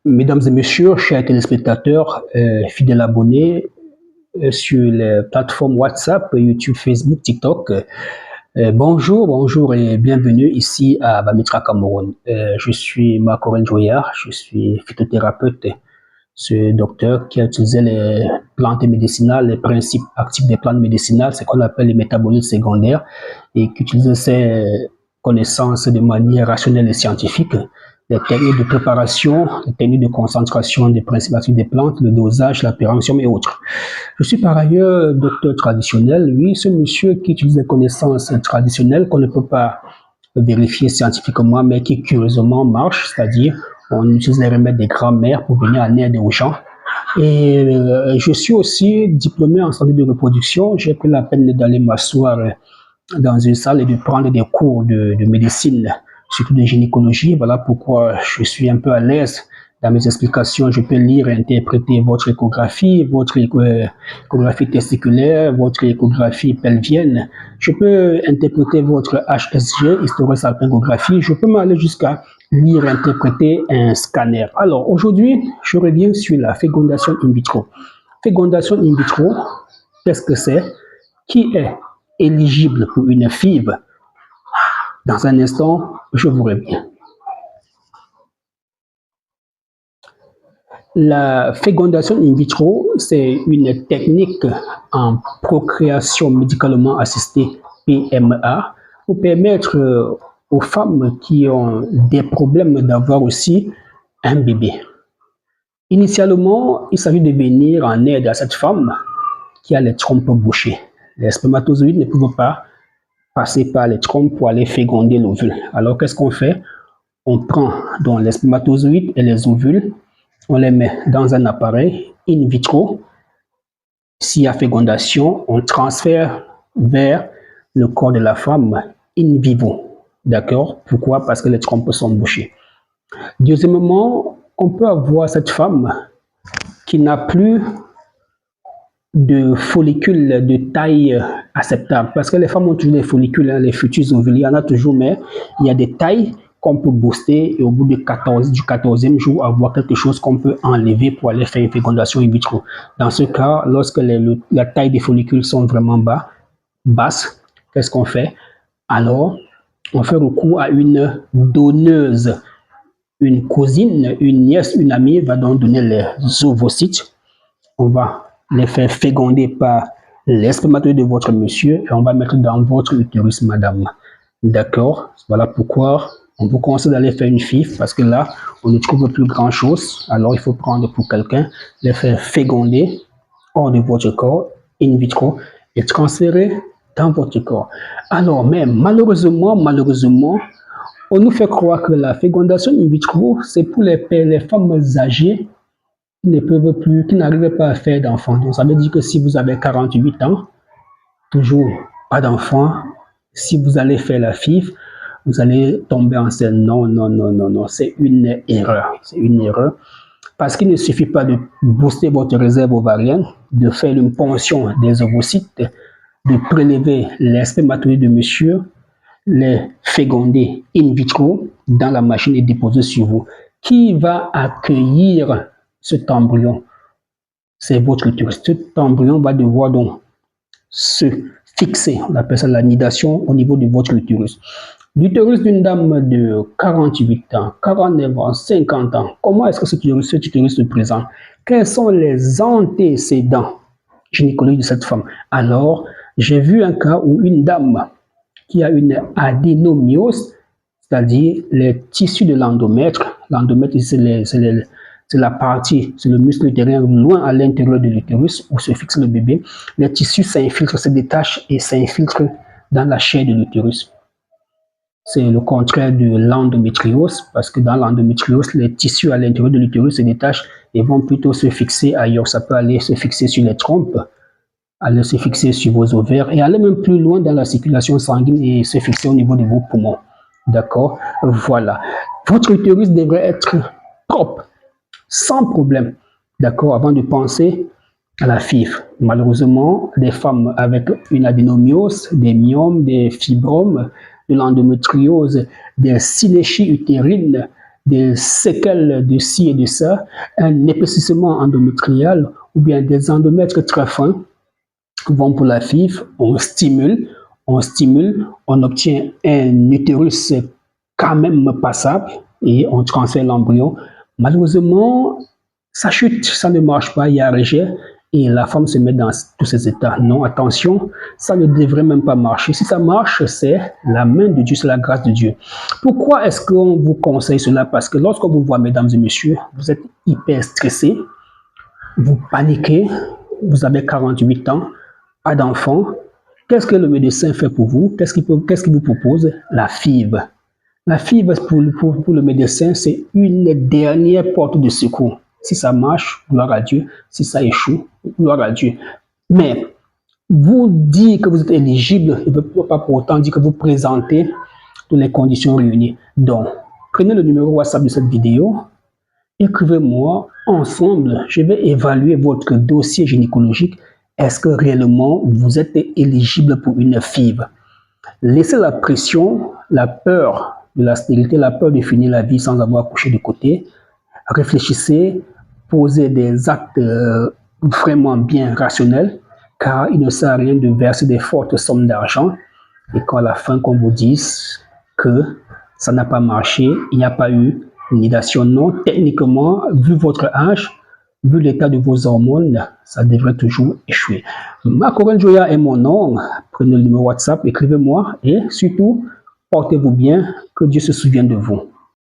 Mesdames et messieurs, chers téléspectateurs, fidèles abonnés sur les plateformes WhatsApp, YouTube, Facebook, TikTok, bonjour et bienvenue ici à Bamitra, Cameroun. Je suis Marc-Aurèle Joyard, je suis phytothérapeute, ce docteur qui a utilisé les plantes médicinales, les principes actifs des plantes médicinales, ce qu'on appelle les métabolites secondaires, et qui utilise ces connaissances de manière rationnelle et scientifique, les techniques de préparation, les techniques de concentration des principes actifs des plantes, le dosage, la prévention et autres. Je suis par ailleurs docteur traditionnel, oui, ce monsieur qui utilise des connaissances traditionnelles qu'on ne peut pas vérifier scientifiquement, mais qui curieusement marche, c'est-à-dire on utilise les remèdes des grands-mères pour venir en aide aux gens. Et je suis aussi diplômé en santé de reproduction. J'ai pris la peine d'aller m'asseoir dans une salle et de prendre des cours de médecine, surtout de gynécologie. Voilà pourquoi je suis un peu à l'aise dans mes explications. Je peux lire et interpréter votre échographie testiculaire, votre échographie pelvienne. Je peux interpréter votre HSG, hysterosalpingographie. Je peux m'aller jusqu'à lire et interpréter un scanner. Alors aujourd'hui, je reviens sur la fécondation in vitro. Fécondation in vitro, qu'est-ce que c'est? Qui est éligible pour une FIV? Dans un instant, je vous reviens. La fécondation in vitro, c'est une technique en procréation médicalement assistée, PMA, pour permettre aux femmes qui ont des problèmes d'avoir aussi un bébé. Initialement, il s'agit de venir en aide à cette femme qui a les trompes bouchées. Les spermatozoïdes ne peuvent pas passer par les trompes pour aller féconder l'ovule. Alors, qu'est-ce qu'on fait? On prend donc les spermatozoïdes et les ovules, on les met dans un appareil in vitro. S'il y a fécondation, on transfère vers le corps de la femme in vivo. D'accord? Pourquoi? Parce que les trompes sont bouchées. Deuxièmement, on peut avoir cette femme qui n'a plus de follicules de taille acceptable. Parce que les femmes ont toujours des follicules, hein, les futurs ovules, il y en a toujours, mais il y a des tailles qu'on peut booster et au bout du 14e jour, avoir quelque chose qu'on peut enlever pour aller faire une fécondation in vitro. Dans ce cas, lorsque la taille des follicules sont vraiment basses, qu'est-ce qu'on fait? Alors, on fait recours à une donneuse. Une cousine, une nièce, une amie va donc donner les ovocytes. On va les faire féconder par les spermatozoïdes de votre monsieur et on va mettre dans votre utérus, madame. D'accord? Voilà pourquoi on vous conseille d'aller faire une FIV parce que là, on ne trouve plus grand chose. Alors, il faut prendre pour quelqu'un, les faire féconder hors de votre corps, in vitro, et transférer dans votre corps. Alors, mais malheureusement, on nous fait croire que la fécondation in vitro, c'est pour les femmes âgées qui ne peuvent plus, qui n'arrivent pas à faire d'enfants. Donc, ça veut dire que si vous avez 48 ans, toujours pas d'enfant, si vous allez faire la FIV, vous allez tomber enceinte. Non, c'est une erreur. C'est une erreur. Parce qu'il ne suffit pas de booster votre réserve ovarienne, de faire une ponction des ovocytes, de prélever les spermatozoïdes de monsieur, les féconder in vitro dans la machine et déposer sur vous. Qui va accueillir cet embryon? C'est votre utérus. Cet embryon va devoir donc se fixer, on appelle ça la nidation au niveau de votre utérus. L'utérus d'une dame de 48 ans, 49 ans, 50 ans, comment est-ce que cet utérus se présente? Quels sont les antécédents gynécologiques de cette femme? Alors, j'ai vu un cas où une dame qui a une adénomiose, c'est-à-dire les tissus de l'endomètre. L'endomètre, c'est la partie, c'est le muscle utérin loin à l'intérieur de l'utérus où se fixe le bébé. Les tissus s'infiltrent, se détachent et s'infiltrent dans la chair de l'utérus. C'est le contraire de l'endométriose, parce que dans l'endométriose, les tissus à l'intérieur de l'utérus se détachent et vont plutôt se fixer ailleurs. Ça peut aller se fixer sur les trompes, aller se fixer sur vos ovaires et aller même plus loin dans la circulation sanguine et se fixer au niveau de vos poumons. D'accord? Voilà. Votre utérus devrait être propre, sans problème. D'accord? Avant de penser à la FIV. Malheureusement, des femmes avec une adénomiose, des myomes, des fibromes, de l'endométriose, des synéchies utérines, des séquelles de ci et de ça, un épaississement endométrial ou bien des endomètres très fins vont pour la FIV, on stimule, on obtient un utérus quand même passable et on transfère l'embryon. Malheureusement, ça chute, ça ne marche pas, il y a rejet et la femme se met dans tous ces états. Non, attention, ça ne devrait même pas marcher. Si ça marche, c'est la main de Dieu, c'est la grâce de Dieu. Pourquoi est-ce qu'on vous conseille cela? Parce que lorsqu'on vous voit, mesdames et messieurs, vous êtes hyper stressés, vous paniquez, vous avez 48 ans, pas d'enfant. Qu'est-ce que le médecin fait pour vous? Qu'est-ce qu'il vous propose? La FIV. La FIV, pour le médecin, c'est une dernière porte de secours. Si ça marche, gloire à Dieu. Si ça échoue, gloire à Dieu. Mais vous dire que vous êtes éligible, il ne veut pas pour autant dire que vous présentez toutes les conditions réunies. Donc, prenez le numéro WhatsApp de cette vidéo, écrivez-moi, ensemble, je vais évaluer votre dossier gynécologique. Est-ce que réellement vous êtes éligible pour une FIV? Laissez la pression, la peur de la stérilité, la peur de finir la vie sans avoir couché de côté. Réfléchissez, posez des actes vraiment bien rationnels, car il ne sert à rien de verser des fortes sommes d'argent et qu'à la fin qu'on vous dise que ça n'a pas marché, il n'y a pas eu nidation. Non, techniquement, vu votre âge, vu l'état de vos hormones, ça devrait toujours échouer. Makoren Joya est mon nom. Prenez le numéro WhatsApp, écrivez-moi et surtout, portez-vous bien, que Dieu se souvienne de vous.